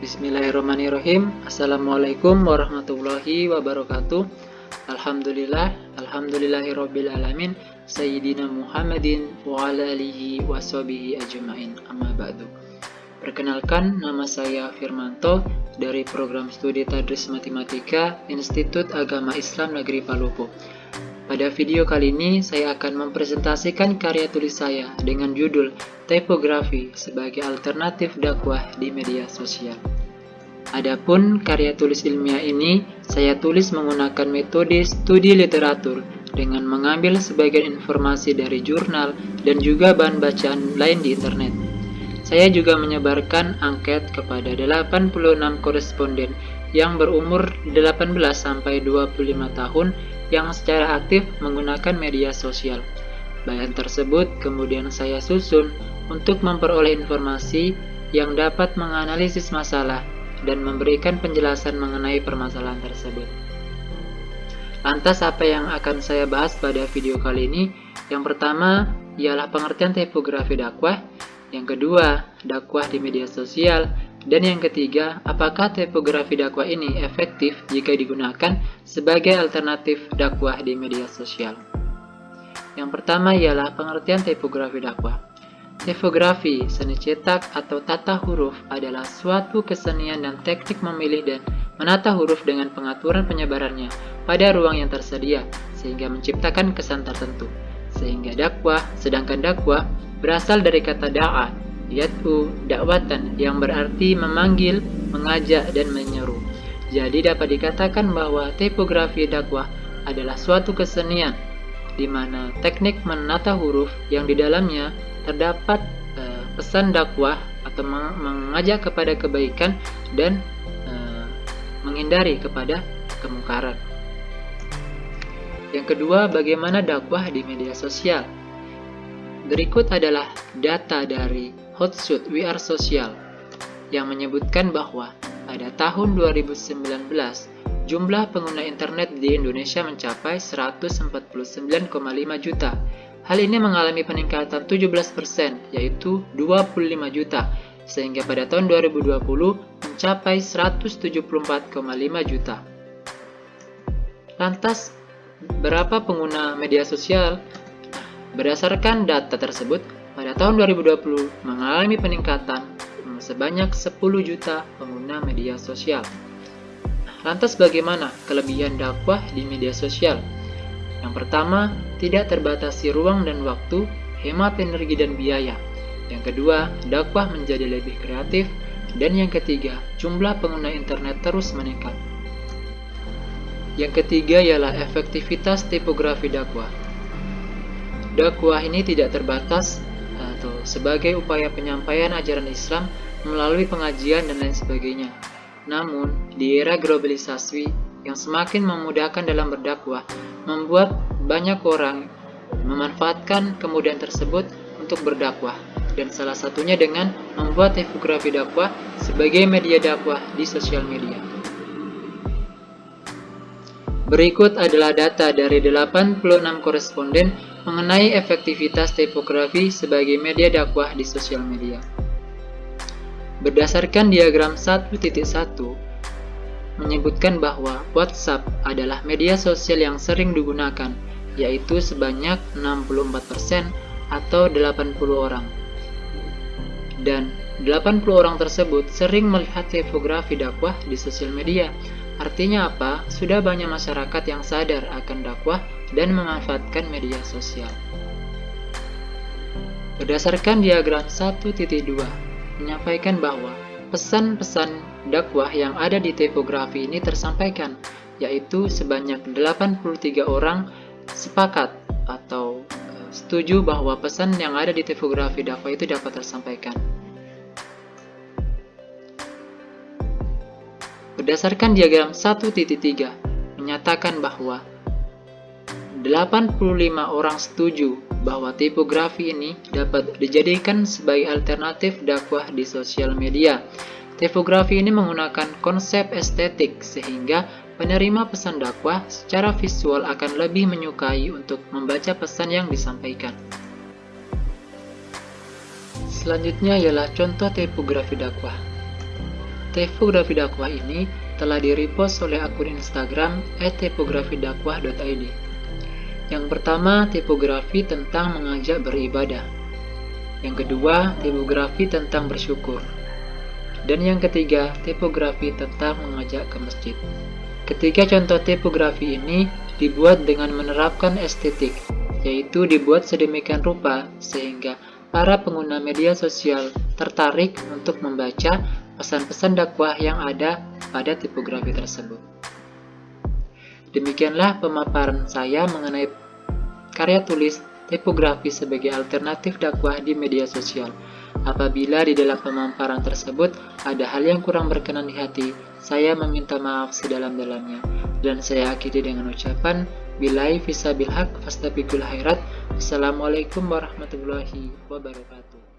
Bismillahirrahmanirrahim. Assalamualaikum warahmatullahi wabarakatuh. Alhamdulillahirrabbilalamin. Sayyidina Muhammadin wa ala alihi wa sahbihi ajma'in. Amma ba'du. Perkenalkan, nama saya Firmanto dari program studi Tadris Matematika Institut Agama Islam Negeri Palopo. Pada video kali ini saya akan mempresentasikan karya tulis saya dengan judul Tipografi sebagai alternatif dakwah di media sosial. Adapun karya tulis ilmiah ini saya tulis menggunakan metode studi literatur dengan mengambil sebagian informasi dari jurnal dan juga bahan bacaan lain di internet. Saya juga menyebarkan angket kepada 86 koresponden yang berumur 18 sampai 25 tahun yang secara aktif menggunakan media sosial. Bahan tersebut kemudian saya susun untuk memperoleh informasi yang dapat menganalisis masalah dan memberikan penjelasan mengenai permasalahan tersebut. Lantas apa yang akan saya bahas pada video kali ini? Yang pertama ialah pengertian tipografi dakwah, yang kedua dakwah di media sosial, dan yang ketiga, apakah tipografi dakwah ini efektif jika digunakan sebagai alternatif dakwah di media sosial? Yang pertama ialah pengertian tipografi dakwah. Tipografi, seni cetak atau tata huruf adalah suatu kesenian dan teknik memilih dan menata huruf dengan pengaturan penyebarannya pada ruang yang tersedia sehingga menciptakan kesan tertentu. Sedangkan dakwah berasal dari kata da'a, yaitu dakwatan yang berarti memanggil, mengajak, dan menyeru. Jadi dapat dikatakan bahwa tipografi dakwah adalah suatu kesenian di mana teknik menata huruf yang di dalamnya terdapat pesan dakwah atau mengajak kepada kebaikan dan menghindari kepada kemungkaran. Yang kedua, bagaimana dakwah di media sosial? Berikut adalah data dari Hootsuite We Are Social yang menyebutkan bahwa pada tahun 2019 jumlah pengguna internet di Indonesia mencapai 149,5 juta. Hal ini mengalami peningkatan 17%, yaitu 25 juta, sehingga pada tahun 2020 mencapai 174,5 juta. Lantas, berapa pengguna media sosial? Berdasarkan data tersebut, pada tahun 2020 mengalami peningkatan sebanyak 10 juta pengguna media sosial. Lantas bagaimana kelebihan dakwah di media sosial? Yang pertama, tidak terbatasi ruang dan waktu, hemat energi dan biaya. Yang kedua, dakwah menjadi lebih kreatif. Dan yang ketiga, jumlah pengguna internet terus meningkat. Yang ketiga ialah efektivitas tipografi dakwah. Dakwah ini tidak terbatas atau sebagai upaya penyampaian ajaran Islam melalui pengajian dan lain sebagainya. Namun, di era globalisasi yang semakin memudahkan dalam berdakwah, membuat banyak orang memanfaatkan kemudahan tersebut untuk berdakwah, dan salah satunya dengan membuat tipografi dakwah sebagai media dakwah di sosial media. Berikut adalah data dari 86 koresponden mengenai efektivitas tipografi sebagai media dakwah di sosial media. Berdasarkan diagram 1.1 menyebutkan bahwa WhatsApp adalah media sosial yang sering digunakan, yaitu sebanyak 64% atau 80 orang. Dan 80 orang tersebut sering melihat tipografi dakwah di sosial media. Artinya apa? Sudah banyak masyarakat yang sadar akan dakwah dan memanfaatkan media sosial. Berdasarkan diagram 1.2 menyampaikan bahwa pesan-pesan dakwah yang ada di tipografi ini tersampaikan, yaitu sebanyak 83 orang sepakat atau setuju bahwa pesan yang ada di tipografi dakwah itu dapat tersampaikan. Berdasarkan diagram 1.3 menyatakan bahwa 85 orang setuju bahwa tipografi ini dapat dijadikan sebagai alternatif dakwah di sosial media. Tipografi ini menggunakan konsep estetik sehingga penerima pesan dakwah secara visual akan lebih menyukai untuk membaca pesan yang disampaikan. Selanjutnya ialah contoh tipografi dakwah. Tipografi dakwah ini telah di-repost oleh akun Instagram @tipografidakwah.id. Yang pertama, tipografi tentang mengajak beribadah. Yang kedua, tipografi tentang bersyukur. Dan yang ketiga, tipografi tentang mengajak ke masjid. Ketiga contoh tipografi ini dibuat dengan menerapkan estetik, yaitu dibuat sedemikian rupa sehingga para pengguna media sosial tertarik untuk membaca pesan-pesan dakwah yang ada pada tipografi tersebut. Demikianlah pemaparan saya mengenai karya tulis tipografi sebagai alternatif dakwah di media sosial. Apabila di dalam pemaparan tersebut ada hal yang kurang berkenan di hati, saya meminta maaf sedalam-dalamnya. Dan saya akhiri dengan ucapan, Billahi fissabil haq fastabiqul khairat. Wassalamualaikum warahmatullahi wabarakatuh.